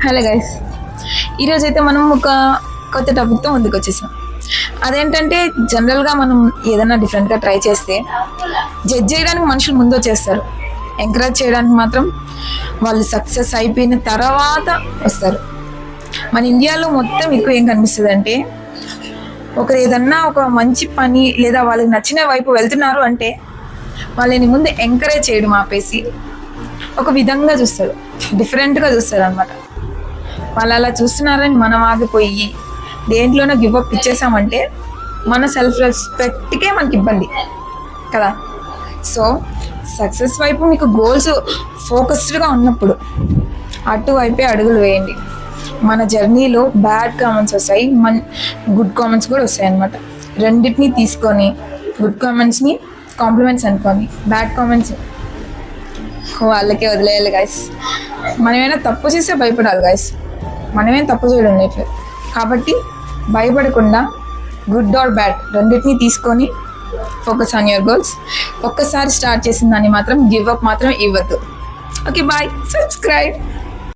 Hello guys, ఈరోజైతే మనం ఒక కొత్త టాపిక్తో ముందుకు వచ్చేసాం. అదేంటంటే జనరల్గా మనం ఏదైనా డిఫరెంట్గా ట్రై చేస్తే జడ్జ్ చేయడానికి మనుషులు ముందు వచ్చేస్తారు, ఎంకరేజ్ చేయడానికి మాత్రం వాళ్ళు సక్సెస్ అయిపోయిన తర్వాత వస్తారు. మన ఇండియాలో మొత్తం ఎక్కువ ఏం కనిపిస్తుంది అంటే, ఒకరు ఏదన్నా ఒక మంచి పని లేదా వాళ్ళకి నచ్చిన వైపు వెళ్తున్నారు అంటే వాళ్ళని ముందు ఎంకరేజ్ చేయడం ఆపేసి ఒక విధంగా చూస్తారు, డిఫరెంట్గా చూస్తారు అనమాట. వాళ్ళు అలా చూస్తున్నారని మనం ఆగిపోయి దేంట్లోనో గివ్ అప్ ఇచ్చేసామంటే మన సెల్ఫ్ రెస్పెక్ట్కే మనకి ఇబ్బంది కదా. సో సక్సెస్ వైపు మీకు గోల్స్ ఫోకస్డ్గా ఉన్నప్పుడు అటువైపే అడుగులు వేయండి. మన జర్నీలో బ్యాడ్ కామెంట్స్ వస్తాయి, గుడ్ కామెంట్స్ కూడా వస్తాయి అన్నమాట. రెండింటినీ తీసుకొని గుడ్ కామెంట్స్ని కాంప్లిమెంట్స్ అనుకోండి, బ్యాడ్ కామెంట్స్ వాళ్ళకే వదిలేయాలి గాయస్. మనమేమైనా తప్పు చేస్తే భయపడాలి గాయస్, మనమేం తప్పు చేయడం ఉండట్లేదు. కాబట్టి భయపడకుండా గుడ్ ఆర్ బ్యాడ్ రెండింటినీ తీసుకొని ఫోకస్ ఆన్ యువర్ గోల్స్. ఒక్కసారి స్టార్ట్ చేసిన దాన్ని మాత్రం గివ్ అప్ మాత్రం ఇవ్వద్దు. Okay, bye, subscribe.